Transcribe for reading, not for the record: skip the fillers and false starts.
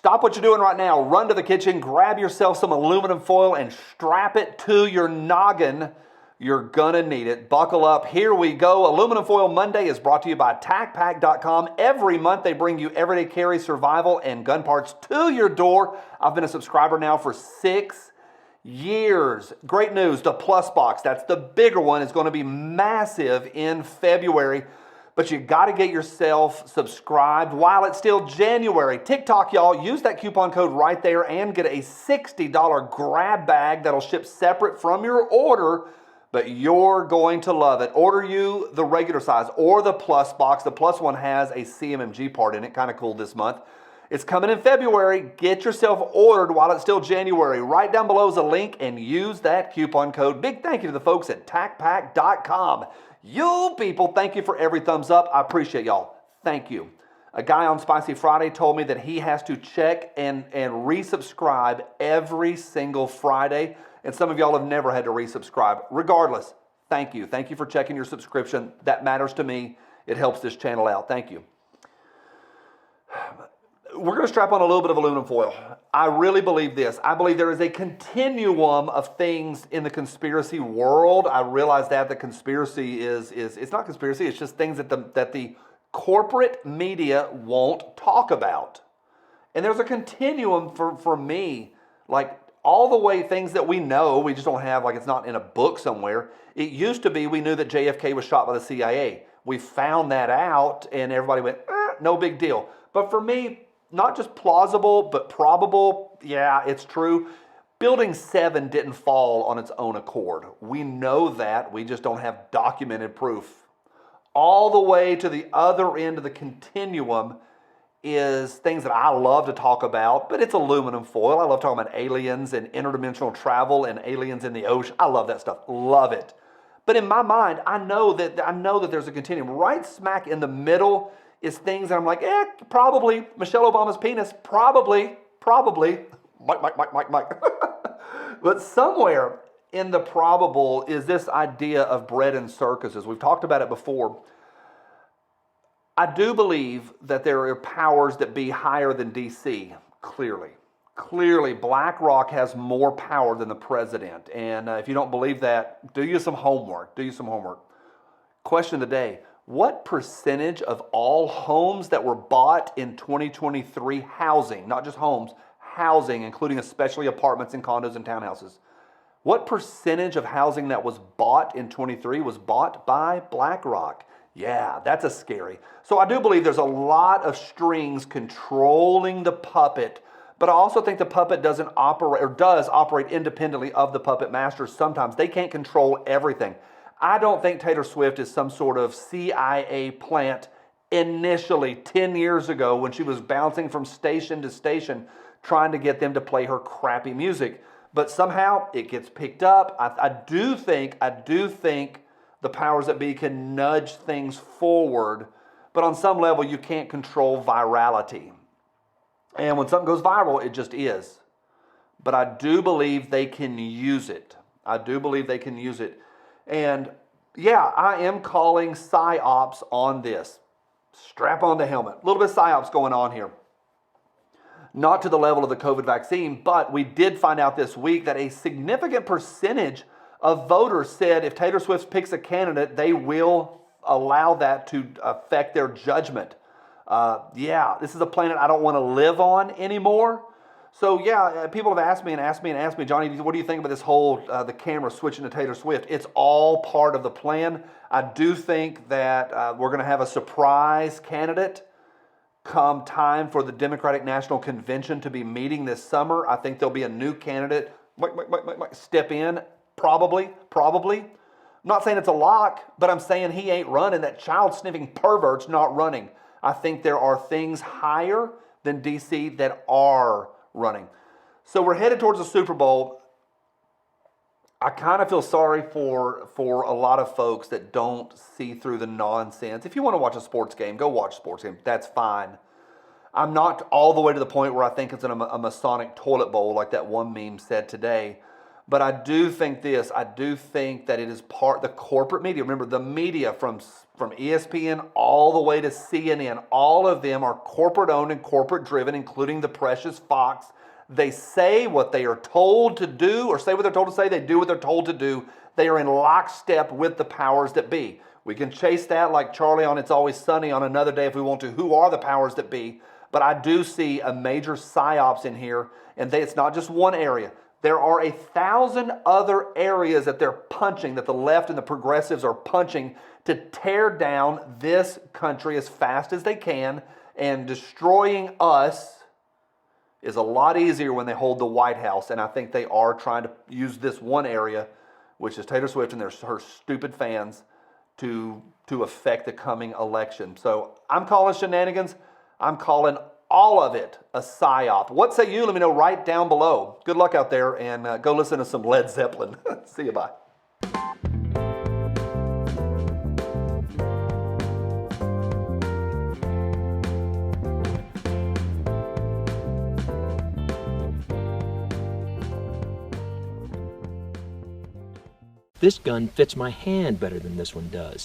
Stop what you're doing right now. Run to the kitchen, grab yourself some aluminum foil, and strap it to your noggin. You're gonna need it. Buckle up. Here we go. Aluminum Foil Monday is brought to you by TacPack.com. Every month they bring you everyday carry, survival, and gun parts to your door. I've been a subscriber now for 6 years. Great news. The Plus Box, that's the bigger one, is going to be massive in February. But you got to get yourself subscribed while it's still January. TikTok, y'all, use that coupon code right there and get a $60 grab bag that'll ship separate from your order, but you're going to love it. Order you the regular size or the Plus Box. The Plus one has a CMMG part in it, kind of cool this month. It's coming in February. Get yourself ordered while it's still January. Right down below is a link and use that coupon code. Big thank you to the folks at TacPack.com. You people, thank you for every thumbs up. I appreciate y'all. Thank you. A guy on Spicy Friday told me that he has to check and resubscribe every single Friday. And some of y'all have never had to resubscribe. Regardless, thank you. Thank you for checking your subscription. That matters to me. It helps this channel out. Thank you. We're going to strap on a little bit of aluminum foil. I really believe this. I believe there is a continuum of things in the conspiracy world. I realize that the conspiracy is it's not conspiracy, it's just things that the corporate media won't talk about. And there's a continuum for me, like all the way things that we know, we just don't have, like it's not in a book somewhere. It used to be we knew that JFK was shot by the CIA. We found that out and everybody went, no big deal. But for me, not just plausible, but probable. Yeah, it's true. Building 7 didn't fall on its own accord. We know that. We just don't have documented proof. All the way to the other end of the continuum is things that I love to talk about, but it's aluminum foil. I love talking about aliens and interdimensional travel and aliens in the ocean. I love that stuff. Love it. But in my mind, I know that there's a continuum. Right smack in the middle is things that I'm like, probably Michelle Obama's penis, probably, Mike. But somewhere in the probable is this idea of bread and circuses. We've talked about it before. I do believe that there are powers that be higher than DC, clearly. Clearly, BlackRock has more power than the president. And if you don't believe that, do you some homework. Question today. What percentage of all homes that were bought in 2023, housing, not just homes, housing, including especially apartments and condos and townhouses, what percentage of housing that was bought in 23 was bought by BlackRock? Yeah, that's a scary. So I do believe there's a lot of strings controlling the puppet, but I also think the puppet doesn't operate or does operate independently of the puppet masters. Sometimes they can't control everything. I don't think Taylor Swift is some sort of CIA plant initially 10 years ago when she was bouncing from station to station trying to get them to play her crappy music. But somehow it gets picked up. I do think the powers that be can nudge things forward, but on some level you can't control virality. And when something goes viral, it just is. But I do believe they can use it. And yeah, I am calling PSYOPs on this. Strap on the helmet. A little bit of PSYOPs going on here. Not to the level of the COVID vaccine, but we did find out this week that a significant percentage of voters said if Taylor Swift picks a candidate, they will allow that to affect their judgment. This is a planet I don't want to live on anymore. So yeah, people have asked me, Johnny, what do you think about this whole, the camera switching to Taylor Swift? It's all part of the plan. I do think that we're going to have a surprise candidate come time for the Democratic National Convention to be meeting this summer. I think there'll be a new candidate step in, probably. I'm not saying it's a lock, but I'm saying he ain't running. That child-sniffing pervert's not running. I think there are things higher than DC that are running. So we're headed towards the Super Bowl. I kind of feel sorry for a lot of folks that don't see through the nonsense. If you want to watch a sports game, go watch a sports game. That's fine. I'm not all the way to the point where I think it's a Masonic toilet bowl like that one meme said today. But I do think this. I do think that it is the corporate media. Remember, the media from from ESPN all the way to CNN, all of them are corporate owned and corporate driven, including the precious Fox. They say what they are told to do, or say what they're told to say. They do what they're told to do. They are in lockstep with the powers that be. We can chase that like Charlie on It's Always Sunny on another day if we want to. Who are the powers that be? But I do see a major PSYOPs in here, and it's not just one area. There are 1,000 other areas that they're punching, that the left and the progressives are punching to tear down this country as fast as they can, and destroying us is a lot easier when they hold the White House, and I think they are trying to use this one area, which is Taylor Swift and her stupid fans, to affect the coming election. So I'm calling shenanigans. I'm calling all of it a PSYOP. What say you? Let me know right down below. Good luck out there, and go listen to some Led Zeppelin. See you, bye. This gun fits my hand better than this one does.